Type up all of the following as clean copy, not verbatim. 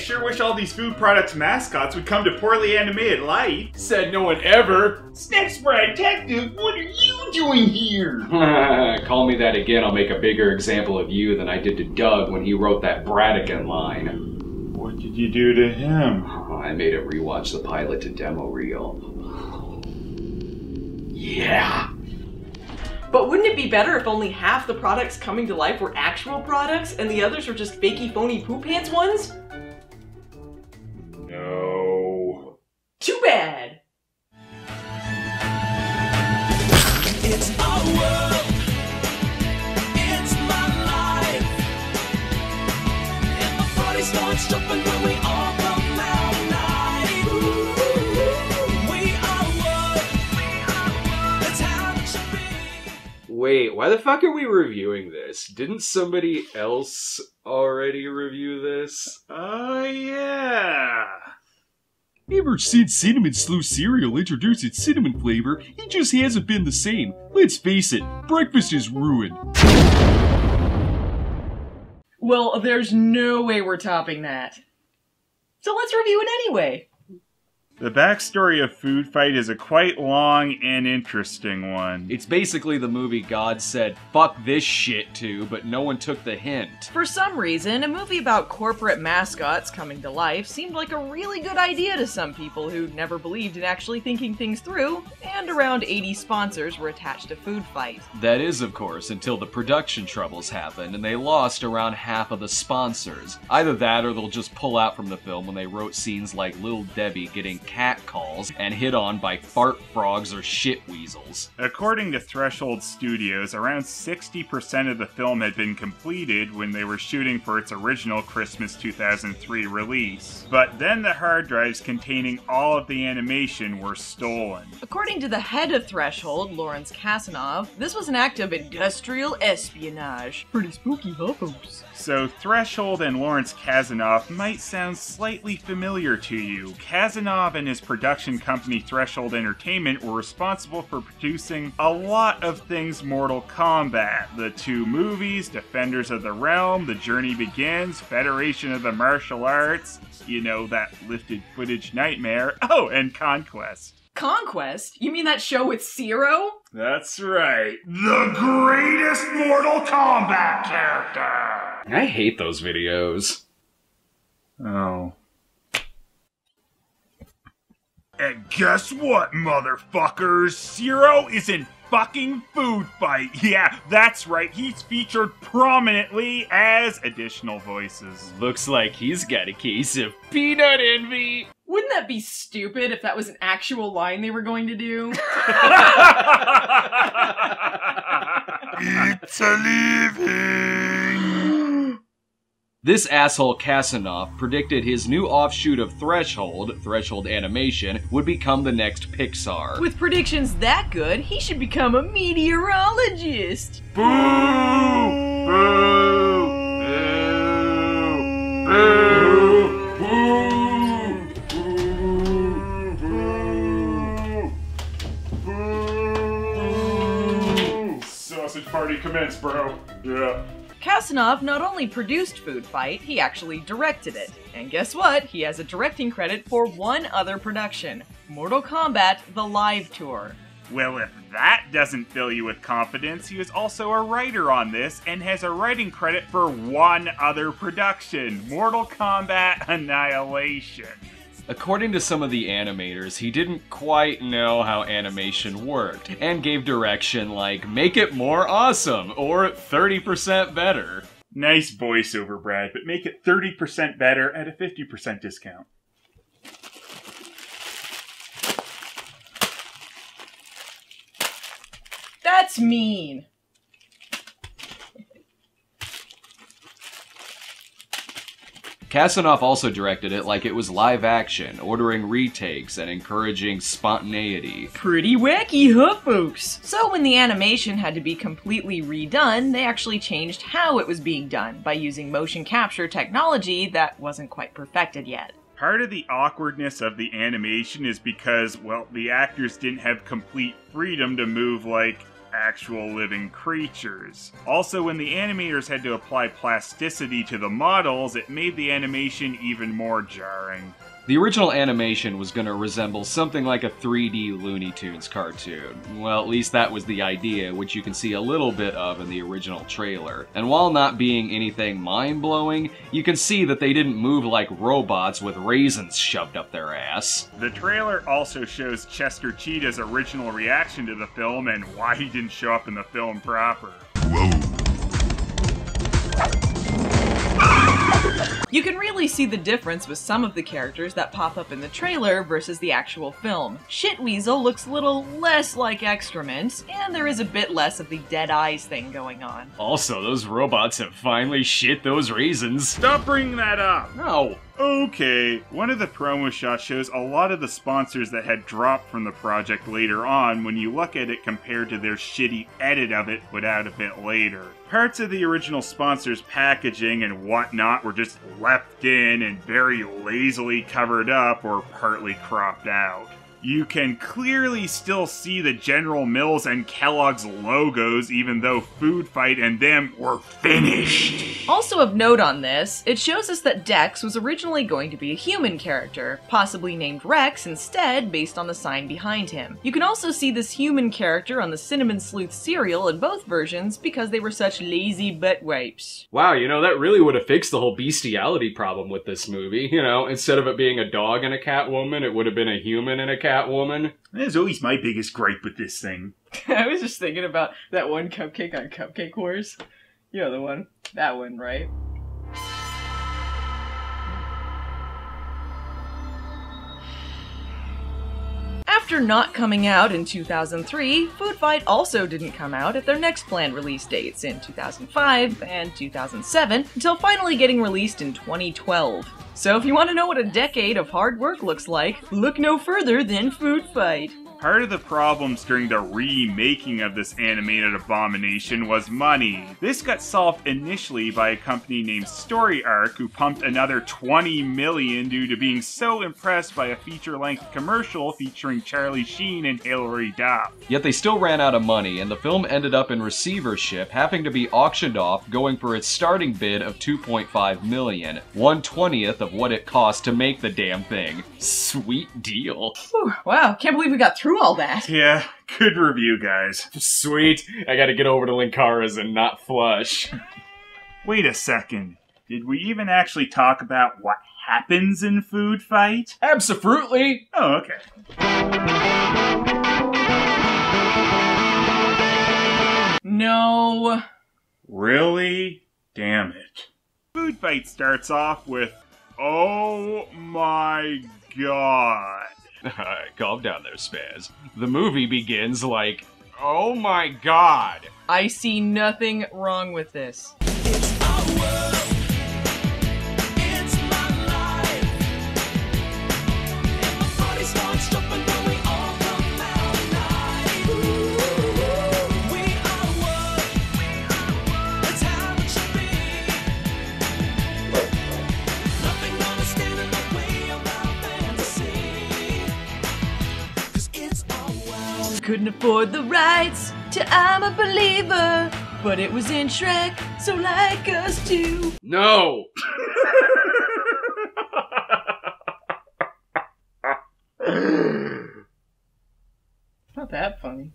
sure wish all these food products mascots would come to poorly animated life. Said no one ever. Snacks Detective, what are you doing here? Call me that again, I'll make a bigger example of you than I did to Doug when he wrote that Bradigan line. What did you do to him? I made him rewatch the pilot to demo reel. Yeah. But wouldn't it be better if only half the products coming to life were actual products and the others were just fakey phony poo pants ones? No. Too bad! It's our world. It's my life. And my body starts jumping when we all come out night. We are one. That's how it should be. Wait, why the fuck are we reviewing this? Didn't somebody else already review this? Oh, yeah. Ever since Cinnamon Slow cereal introduced its cinnamon flavor, it just hasn't been the same. Let's face it, breakfast is ruined. Well, there's no way we're topping that. So let's review it anyway. The backstory of Foodfight is a quite long and interesting one. It's basically the movie God said, fuck this shit to, but no one took the hint. For some reason, a movie about corporate mascots coming to life seemed like a really good idea to some people who never believed in actually thinking things through, and around 80 sponsors were attached to Foodfight. That is, of course, until the production troubles happened and they lost around half of the sponsors. Either that or they'll just pull out from the film when they wrote scenes like Little Debbie getting cat calls and hit on by fart frogs or shit weasels. According to Threshold Studios, around 60% of the film had been completed when they were shooting for its original Christmas 2003 release. But then the hard drives containing all of the animation were stolen. According to the head of Threshold, Lawrence Kasanoff, this was an act of industrial espionage. Pretty spooky, huh, folks? So Threshold and Lawrence Kasanoff might sound slightly familiar to you. Kasanoff and his production company Threshold Entertainment were responsible for producing a lot of things Mortal Kombat. The 2 movies, Defenders of the Realm, The Journey Begins, Federation of the Martial Arts, you know, that lifted footage nightmare, oh, and Conquest. Conquest? You mean that show with Zero? That's right. The greatest Mortal Kombat character! I hate those videos. Oh. And guess what, motherfuckers? Zero is in fucking Foodfight. Yeah, that's right. He's featured prominently as additional voices. Looks like he's got a case of peanut envy. Wouldn't that be stupid if that was an actual line they were going to do? It's a living! This asshole Kasanoff predicted his new offshoot of Threshold, Threshold Animation, would become the next Pixar. With predictions that good, he should become a meteorologist! Boo! Boo! Boo! Boo! Sausage party commence, bro. Yeah. Kasanoff not only produced Foodfight, he actually directed it. And guess what? He has a directing credit for one other production, Mortal Kombat: The Live Tour. Well, if that doesn't fill you with confidence, he was also a writer on this and has a writing credit for one other production, Mortal Kombat Annihilation. According to some of the animators, he didn't quite know how animation worked, and gave direction like, make it more awesome, or 30% better. Nice voiceover, Brad, but make it 30% better at a 50% discount. That's mean! Kasanoff also directed it like it was live action, ordering retakes and encouraging spontaneity. Pretty wacky, huh, folks? So when the animation had to be completely redone, they actually changed how it was being done by using motion capture technology that wasn't quite perfected yet. Part of the awkwardness of the animation is because, well, the actors didn't have complete freedom to move like actual living creatures. Also, when the animators had to apply plasticity to the models, it made the animation even more jarring. The original animation was going to resemble something like a 3D Looney Tunes cartoon. Well, at least that was the idea, which you can see a little bit of in the original trailer. And while not being anything mind-blowing, you can see that they didn't move like robots with raisins shoved up their ass. The trailer also shows Chester Cheetah's original reaction to the film and why he didn't show up in the film proper. You can really see the difference with some of the characters that pop up in the trailer versus the actual film. Shitweasel looks a little less like excrement, and there is a bit less of the dead eyes thing going on. Also, those robots have finally shit those raisins. Stop bringing that up! No. Okay, one of the promo shots shows a lot of the sponsors that had dropped from the project later on when you look at it compared to their shitty edit of it put out a bit later. Parts of the original sponsors' packaging and whatnot were just left in and very lazily covered up or partly cropped out. You can clearly still see the General Mills and Kellogg's logos even though Foodfight and them were finished. Also of note on this, it shows us that Dex was originally going to be a human character, possibly named Rex instead based on the sign behind him. You can also see this human character on the Cinnamon Sleuth cereal in both versions because they were such lazy butt wipes. Wow, you know, that really would have fixed the whole bestiality problem with this movie. You know, instead of it being a dog and a Catwoman, it would have been a human and a Catwoman. That's always my biggest gripe with this thing. I was just thinking about that one cupcake on Cupcake Wars. You know the one. That one, right? After not coming out in 2003, Foodfight also didn't come out at their next planned release dates in 2005 and 2007, until finally getting released in 2012. So if you want to know what a decade of hard work looks like, look no further than Foodfight. Part of the problems during the remaking of this animated abomination was money. This got solved initially by a company named Story Arc, who pumped another $20 million due to being so impressed by a feature-length commercial featuring Charlie Sheen and Hilary Duff. Yet they still ran out of money, and the film ended up in receivership, having to be auctioned off, going for its starting bid of $2.5 million, 1/20th of what it cost to make the damn thing. Sweet deal. Whew, wow, can't believe we got through all that. Yeah, good review, guys. Sweet. I gotta get over to Linkara's and not flush. Wait a second. Did we even actually talk about what happens in Foodfight? Absolutely. Oh, okay. No. Really? Damn it. Foodfight starts off with, oh my god. Calm down there, Spaz. The movie begins like, oh my god. I see nothing wrong with this. It's our world. It's my life. And my body starts jumping when we all come out alive. Ooh, we are one. That's how it should be. Nothing gonna stand in the way of our fantasy. 'Cause it's our world. Couldn't afford the rights to I'm a Believer, but it was in Shrek, so like us too. No. Not that funny.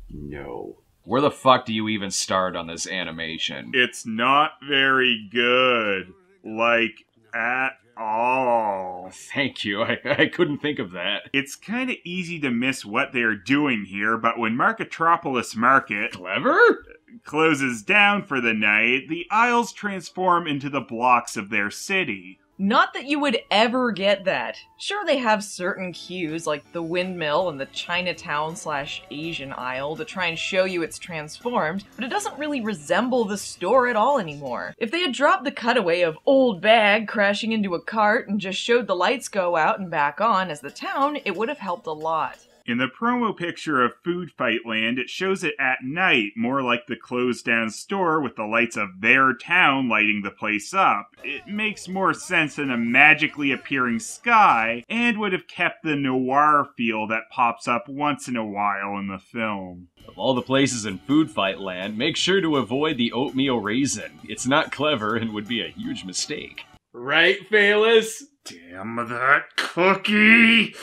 No. Where the fuck do you even start on this animation? It's not very good. Like, at all. Thank you. I couldn't think of that. It's kinda easy to miss what they're doing here, but when Marketropolis Market Clever? closes down for the night, the aisles transform into the blocks of their city. Not that you would ever get that. Sure, they have certain cues like the windmill and the Chinatown/Asian aisle to try and show you it's transformed, but it doesn't really resemble the store at all anymore. If they had dropped the cutaway of Old Bag crashing into a cart and just showed the lights go out and back on as the town, it would have helped a lot. In the promo picture of Foodfight Land, it shows it at night, more like the closed-down store with the lights of their town lighting the place up. It makes more sense than a magically appearing sky, and would have kept the noir feel that pops up once in a while in the film. Of all the places in Foodfight Land, make sure to avoid the oatmeal raisin. It's not clever and would be a huge mistake. Right, Phelous? Damn that cookie!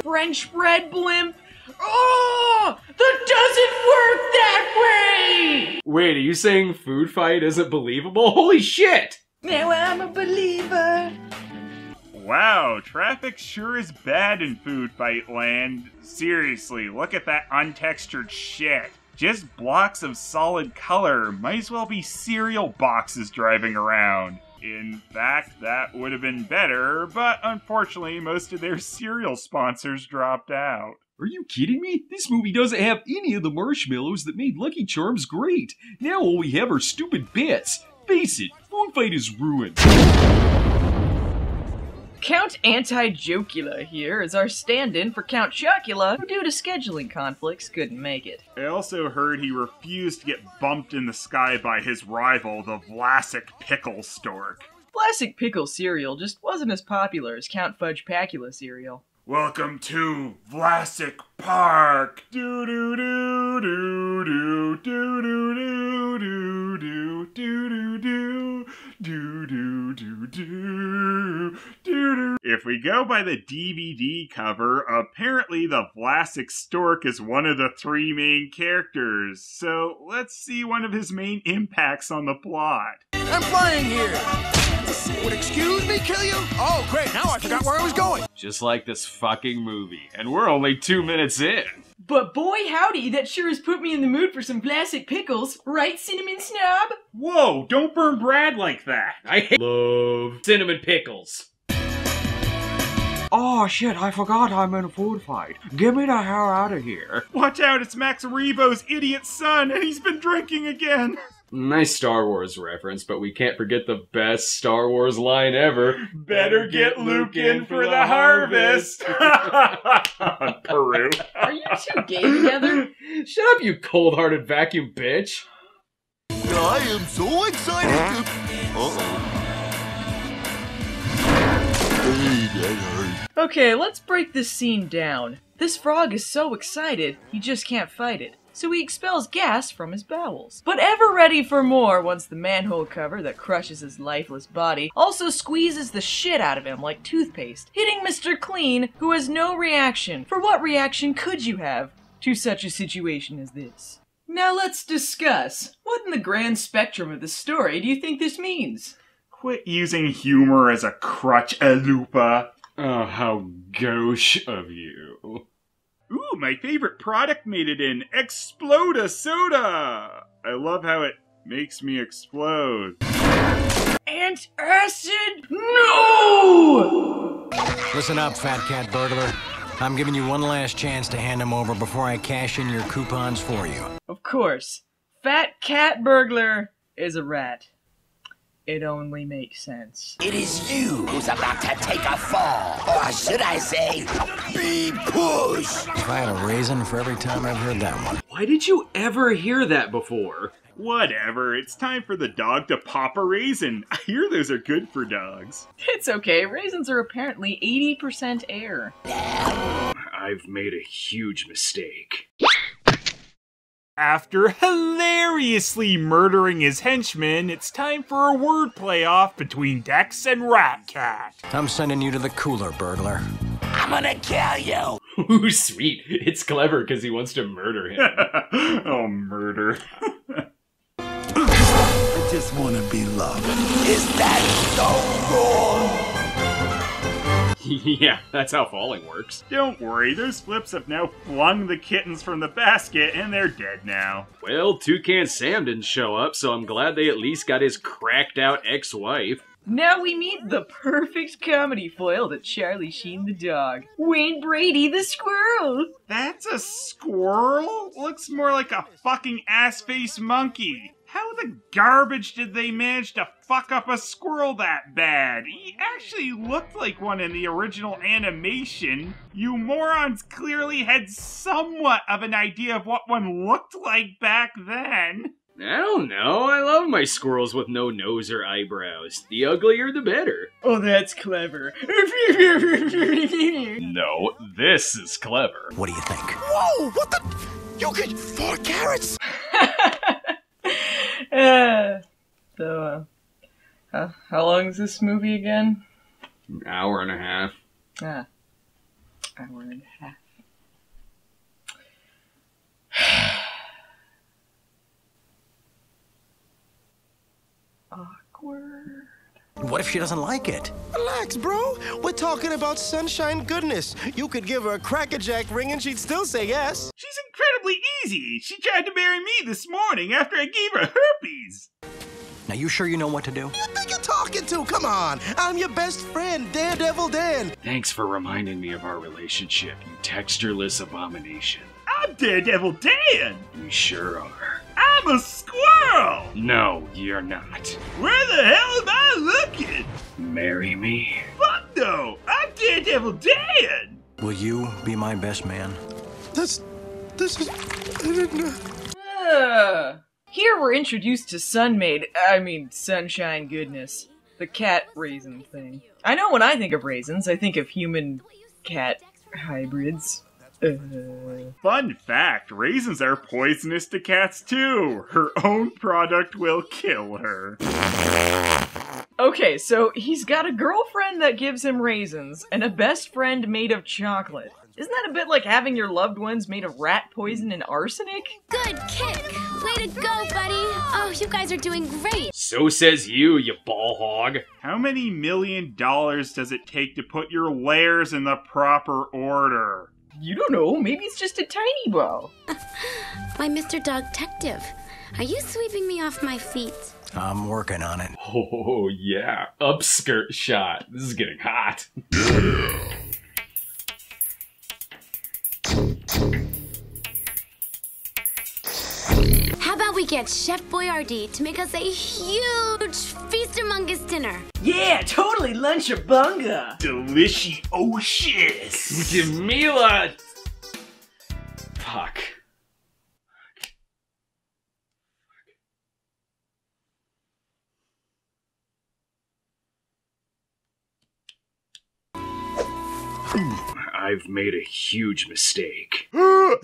French bread blimp? Oh! That doesn't work that way! Wait, are you saying Foodfight isn't believable? Holy shit! Now I'm a believer. Wow, traffic sure is bad in Foodfight Land. Seriously, look at that untextured shit. Just blocks of solid color. Might as well be cereal boxes driving around. In fact, that would have been better, but unfortunately, most of their cereal sponsors dropped out. Are you kidding me? This movie doesn't have any of the marshmallows that made Lucky Charms great. Now all we have are stupid bits. Face it, Foodfight is ruined. Count Anti-Jocula here is our stand-in for Count Chocula, who due to scheduling conflicts couldn't make it. I also heard he refused to get bumped in the sky by his rival, the Vlasic Pickle Stork. Vlasic Pickle cereal just wasn't as popular as Count Fudge Pacula cereal. Welcome to Vlasic Park. Do do do do do do do do do do do do do do do do do. If we go by the DVD cover, apparently the Vlasic Stork is one of the three main characters. So let's see one of his main impacts on the plot. I'm flying here! Would excuse me kill you? Oh, great, now I forgot where I was going! Just like this fucking movie, and we're only 2 minutes in. But boy howdy, that sure has put me in the mood for some Vlasic pickles, right, Cinnamon Snob? Whoa, don't burn Brad like that. I love cinnamon pickles. Oh shit, I forgot I'm in a food fight. Get me the hell out of here. Watch out, it's Max Rebo's idiot son, and he's been drinking again. Nice Star Wars reference, but we can't forget the best Star Wars line ever. Better get Luke in for the harvest. Peru. Are you two gay together? Shut up, you cold-hearted vacuum bitch. I am so excited to... Uh-oh. Hey, that hurt. Okay, let's break this scene down. This frog is so excited, he just can't fight it. So he expels gas from his bowels. But ever ready for more once the manhole cover that crushes his lifeless body also squeezes the shit out of him like toothpaste, hitting Mr. Clean, who has no reaction. For what reaction could you have to such a situation as this? Now let's discuss. What in the grand spectrum of the story do you think this means? Quit using humor as a crutch, Lupa. Oh, how gauche of you. Ooh, my favorite product made it in Exploda Soda! I love how it makes me explode. Antacid? No! Listen up, fat cat burglar. I'm giving you one last chance to hand them over before I cash in your coupons for you. Of course. Fat cat burglar is a rat. It only makes sense. It is you who's about to take a fall. Or should I say, be pushed. If I had a raisin for every time I've heard that one. Why did you ever hear that before? Whatever, it's time for the dog to pop a raisin. I hear those are good for dogs. It's okay, raisins are apparently 80% air. I've made a huge mistake. After hilariously murdering his henchmen, it's time for a word playoff between Dex and Ratcat. I'm sending you to the cooler, burglar. I'm gonna kill you. Ooh, sweet. It's clever because he wants to murder him. Oh, murder. I just wanna be loved. Is that so wrong? Yeah, that's how falling works. Don't worry, those flips have now flung the kittens from the basket and they're dead now. Well, Toucan Sam didn't show up, so I'm glad they at least got his cracked out ex-wife. Now we meet the perfect comedy foil to Charlie Sheen the dog. Wayne Brady the squirrel! That's a squirrel? Looks more like a fucking ass-face monkey. How the garbage did they manage to fuck up a squirrel that bad? He actually looked like one in the original animation. You morons clearly had somewhat of an idea of what one looked like back then. I don't know. I love my squirrels with no nose or eyebrows. The uglier, the better. Oh, that's clever. No, this is clever. What do you think? Whoa, what the? You get 4 carrots? How long is this movie again? An hour and a half. Hour and a half. Awkward. What if she doesn't like it? Relax, bro. We're talking about sunshine goodness. You could give her a Cracker Jack ring and she'd still say yes. She's incredibly easy. She tried to marry me this morning after I gave her herpes. Now, you sure you know what to do? Who think you're talking to? Come on. I'm your best friend, Daredevil Dan. Thanks for reminding me of our relationship, you textureless abomination. I'm Daredevil Dan. You sure are. I'm a squirrel. No, you're not. Where the hell am I looking? Marry me? Fuck no. I'm Daredevil Dan. Will you be my best man? This is... I didn't know. Here we're introduced to Sunshine Goodness. The cat raisin thing. I know when I think of raisins, I think of human-cat hybrids. Fun fact, raisins are poisonous to cats too. Her own product will kill her. Okay, so he's got a girlfriend that gives him raisins, and a best friend made of chocolate. Isn't that a bit like having your loved ones made of rat poison and arsenic? Good kick! Way to go, buddy! Oh, you guys are doing great! So says you ball hog. How many $1 million does it take to put your layers in the proper order? You don't know, maybe it's just a tiny ball. Why, Mr. Dogtective, are you sweeping me off my feet? I'm working on it. Oh, yeah. Upskirt shot. This is getting hot. How about we get Chef Boyardee to make us a huge feast-amongous dinner? Yeah, totally lunchabunga! Delicious! Jamila! Fuck. I've made a huge mistake.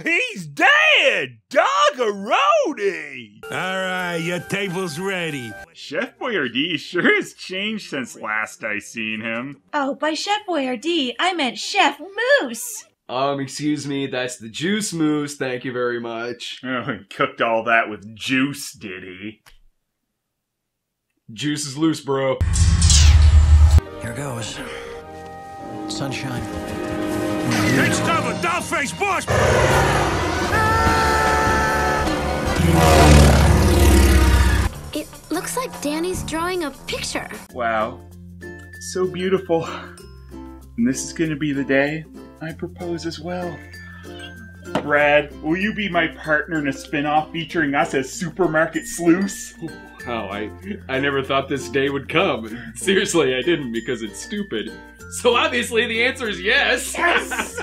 He's dead! Doggeroni! Alright, your table's ready. Chef Boyardee sure has changed since last I seen him. Oh, by Chef Boyardee, I meant Chef Moose! Excuse me, that's the Juice Moose, thank you very much. Oh, he cooked all that with juice, did he? Juice is loose, bro. Here goes. Sunshine. Take cover, dollface boss! It looks like Danny's drawing a picture. Wow. So beautiful. And this is gonna be the day I propose as well. Brad, will you be my partner in a spin-off featuring us as supermarket sleuths? Oh, I never thought this day would come. Seriously, I didn't because it's stupid. So obviously the answer is yes! Yes!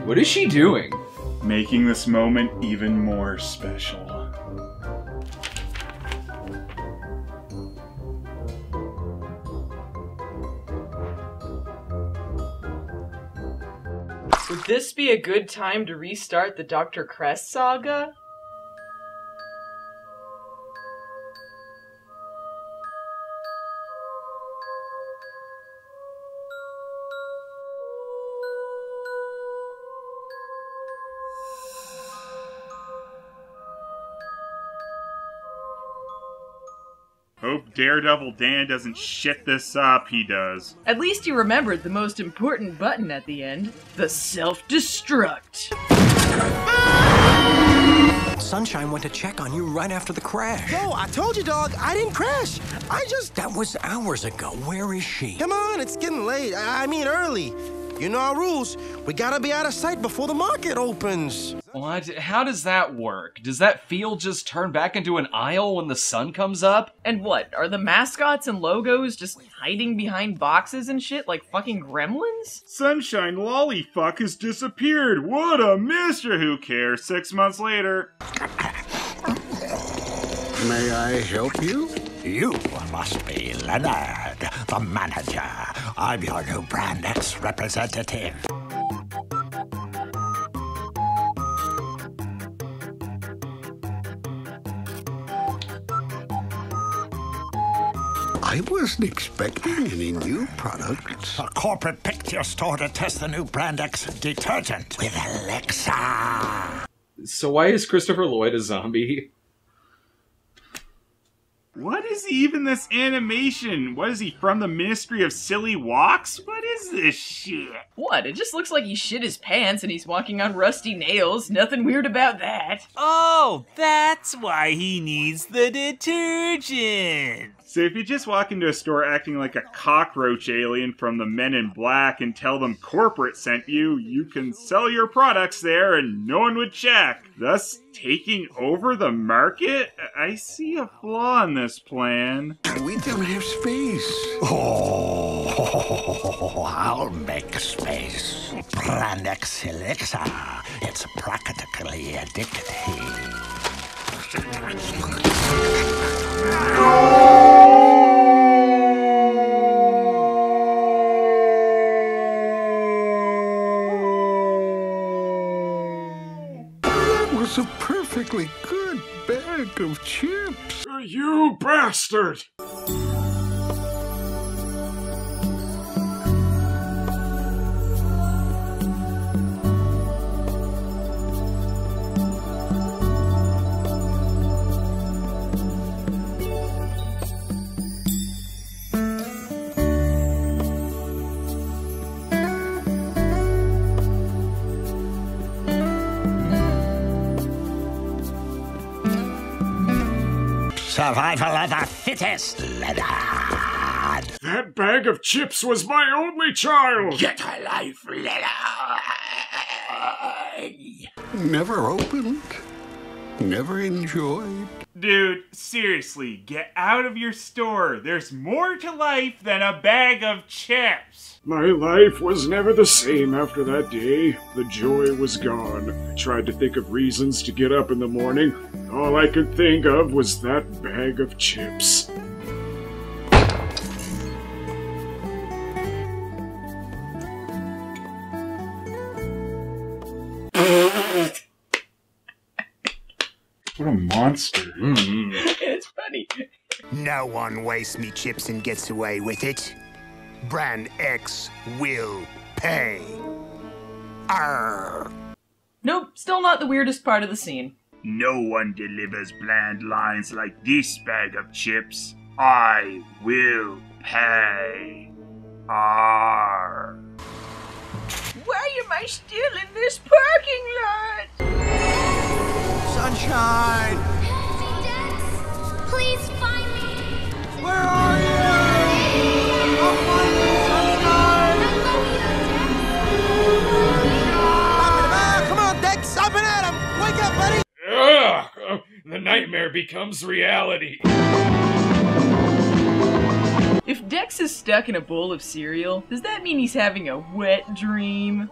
What is she doing? Making this moment even more special. Would this be a good time to restart the Dr. Crest saga? Hope Daredevil Dan doesn't shit this up, he does. At least he remembered the most important button at the end, the self-destruct. Sunshine went to check on you right after the crash. No, I told you, dog, I didn't crash. I just... That was hours ago. Where is she? Come on, it's getting late. I mean early. You know our rules. We gotta be out of sight before the market opens. What? How does that work? Does that field just turn back into an aisle when the sun comes up? And what, are the mascots and logos just hiding behind boxes and shit like fucking gremlins? Sunshine Lollyfuck has disappeared. What a mystery. Who cares? 6 months later. May I help you? You must be Leonard, the manager. I'm your new Brand X representative. I wasn't expecting any new products. A corporate picked your store to test the new Brand X detergent with Alexa. So why is Christopher Lloyd a zombie? What is even this animation? What is he, from the Ministry of Silly Walks? What is this shit? What? It just looks like he shit his pants and he's walking on rusty nails. Nothing weird about that. Oh, that's why he needs the detergent. So if you just walk into a store acting like a cockroach alien from the Men in Black and tell them corporate sent you, you can sell your products there and no one would check, thus taking over the market? I see a flaw in this plan. We don't have space. Oh, I'll make space. Brand X Alexa. It's practically addictive. That was a perfectly good bag of chips. You bastard! Survival of the fittest, Leonard. That bag of chips was my only child! Get a life, Leonard. Never opened. Never enjoyed. Dude, seriously, get out of your store. There's more to life than a bag of chips. My life was never the same after that day. The joy was gone. I tried to think of reasons to get up in the morning. All I could think of was that bag of chips. What a monster. It's funny. No one wastes me chips and gets away with it. Brand X will pay. Arr. Nope, still not the weirdest part of the scene. No one delivers bland lines like this bag of chips. I will pay. Arr. Why am I still in this parking lot? Sunshine! Please find me. Where are you? I'll find you, Sunshine! Come on, Dex! Up and at him! Wake up, buddy! Ugh! The nightmare becomes reality. If Dex is stuck in a bowl of cereal, does that mean he's having a wet dream?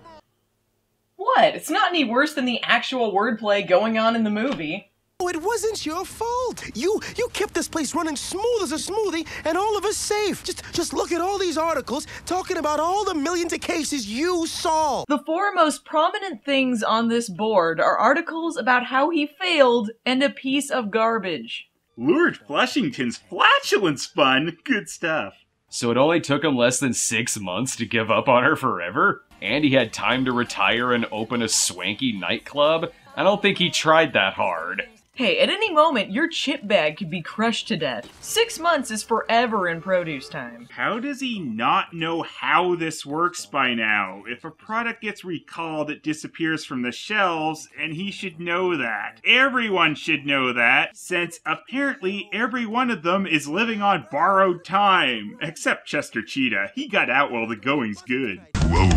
What? It's not any worse than the actual wordplay going on in the movie. Oh, it wasn't your fault. You kept this place running smooth as a smoothie and all of us safe. Just look at all these articles talking about all the millions of cases you solved. The four most prominent things on this board are articles about how he failed and a piece of garbage. Lord Flushington's flatulence fun. Good stuff. So it only took him less than 6 months to give up on her forever? And he had time to retire and open a swanky nightclub? I don't think he tried that hard. Hey, at any moment, your chip bag could be crushed to death. 6 months is forever in produce time. How does he not know how this works by now? If a product gets recalled, it disappears from the shelves, and he should know that. Everyone should know that, since apparently every one of them is living on borrowed time. Except Chester Cheetah. He got out while the going's good. Whoa.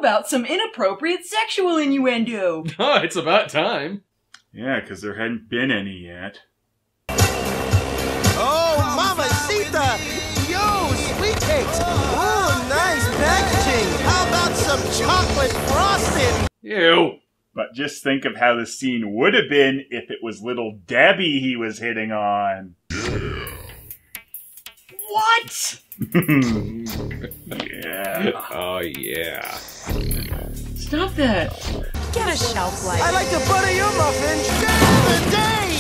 about some inappropriate sexual innuendo? Oh, it's about time. Yeah, because there hadn't been any yet. Oh, mamacita! Yo, sweet cakes! Oh, nice packaging! How about some chocolate frosting? Ew. But just think of how the scene would have been if it was little Debbie he was hitting on. What? Yeah. Oh, yeah. Stop that. Get a shelf light. I like to butter your muffin. Share the day!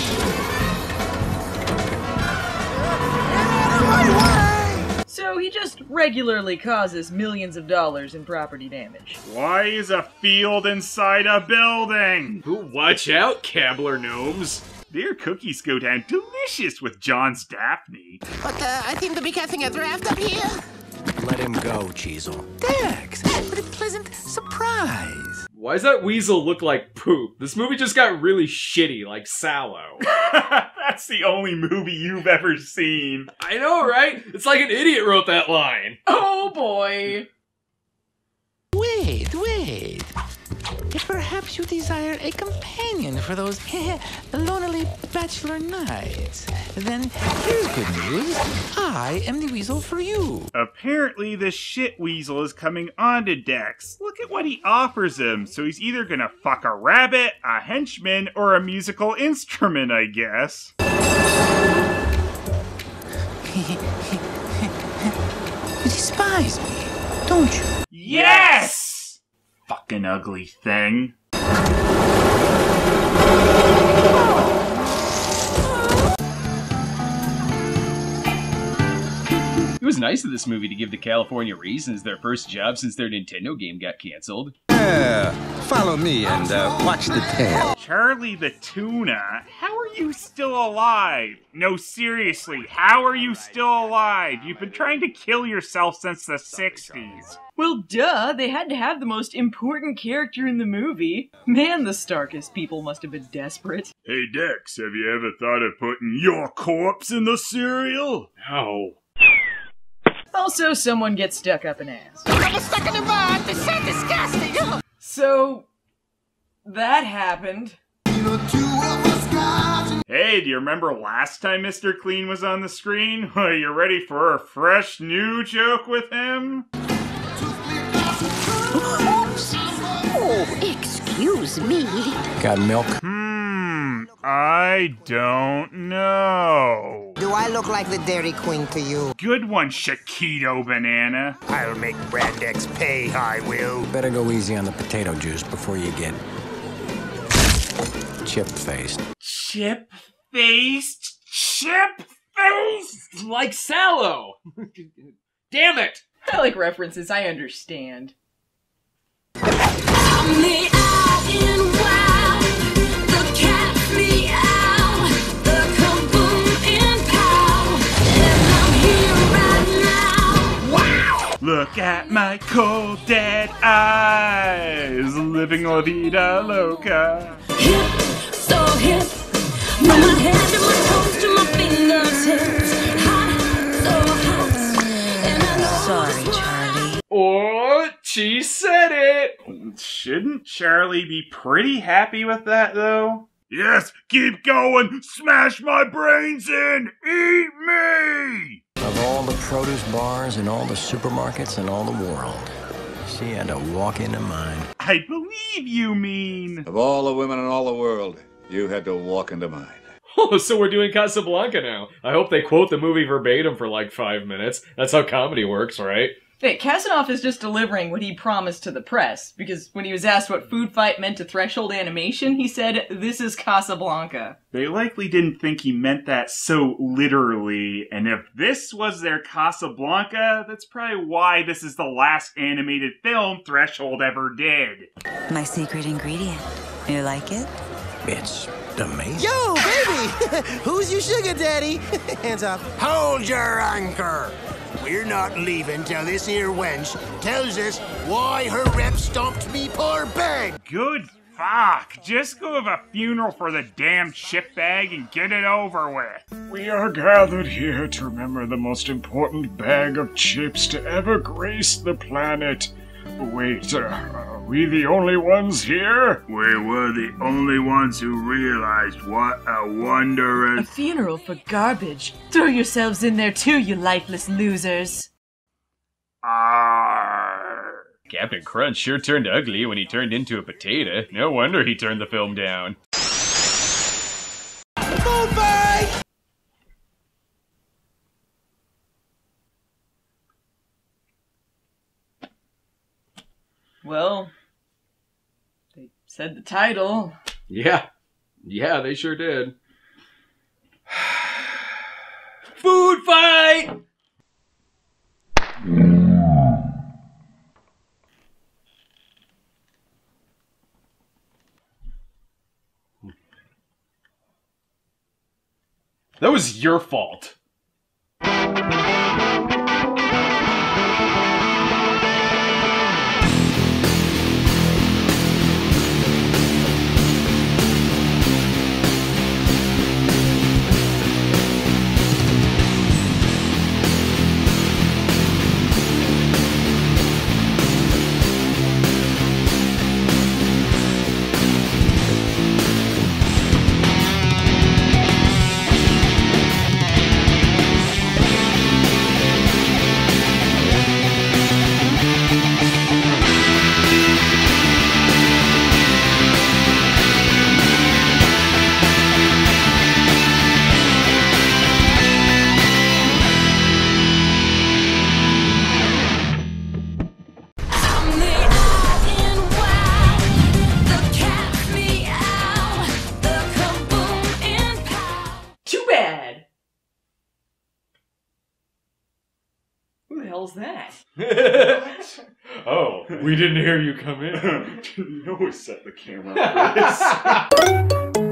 Get out of my way! So he just regularly causes millions of dollars in property damage. Why is a field inside a building? Ooh, watch out, Cabbler gnomes. Their cookies go down delicious with John's Daphne. But I seem to be catching a draft up here. Let him go, Cheezel. Thanks. What a pleasant surprise. Why does that weasel look like poop? This movie just got really shitty, like Sallow. That's the only movie you've ever seen. I know, right? It's like an idiot wrote that line. Oh boy. Wait. If perhaps you desire a companion for those lonely bachelor nights, then here's good news. I am the weasel for you. Apparently the shit weasel is coming onto Dex. Look at what he offers him. So he's either gonna fuck a rabbit, a henchman, or a musical instrument, I guess. You despise me, don't you? Yes! Fucking ugly thing. It was nice of this movie to give the California Raisins their first job since their Nintendo game got canceled. Follow me and watch the tail. Charlie the Tuna, how are you still alive? No, seriously, how are you still alive? You've been trying to kill yourself since the 60s. Well, duh, they had to have the most important character in the movie. Man, the Starkist people must have been desperate. Hey Dex, have you ever thought of putting your corpse in the cereal? No. Also, someone gets stuck up an ass. I'm stuck in the mud. This is disgusting. So, that happened. Hey, do you remember last time Mr. Clean was on the screen? Are you ready for a fresh new joke with him? Oh, excuse me. Got milk? I don't know. Do I look like the Dairy Queen to you? Good one, Chiquito Banana. I'll make Brandex pay, I will. Better go easy on the potato juice before you get chip-faced. Chip-faced? Chip-faced? Like Sallow. Damn it. I like references, I understand. Look at my cold dead eyes, living la vida loca. Hip, so hip, from my head to my toes to my fingertips. Hot, so hot, and I know. Sorry, Charlie. Oh, she said it. Shouldn't Charlie be pretty happy with that, though? Yes, keep going, smash my brains in, eat me! Of all the produce bars in all the supermarkets in all the world, she had to walk into mine. I believe you mean. Of all the women in all the world, you had to walk into mine. Oh, so we're doing Casablanca now. I hope they quote the movie verbatim for like 5 minutes. That's how comedy works, right? Hey, Kasanoff is just delivering what he promised to the press, because when he was asked what Foodfight meant to Threshold Animation, he said, "This is Casablanca." They likely didn't think he meant that so literally, and if this was their Casablanca, that's probably why this is the last animated film Threshold ever did. My secret ingredient. You like it? It's amazing. Yo, baby! Who's your sugar daddy? Hands up. Hold your anchor. We're not leaving till this here wench tells us why her rep stomped me poor bag. Good fuck. Just go have a funeral for the damn shitbag and get it over with. We are gathered here to remember the most important bag of chips to ever grace the planet. Wait, are we the only ones here? We were the only ones who realized what a A wondrous... funeral for garbage. Throw yourselves in there too, you lifeless losers. Captain Crunch sure turned ugly when he turned into a potato. No wonder he turned the film down. Foodfight! Well, they said the title. Yeah. Yeah, they sure did. Food fight! That was your fault. Too bad. Who the hell's that? Oh, we didn't hear you come in. You always set the camera up for this.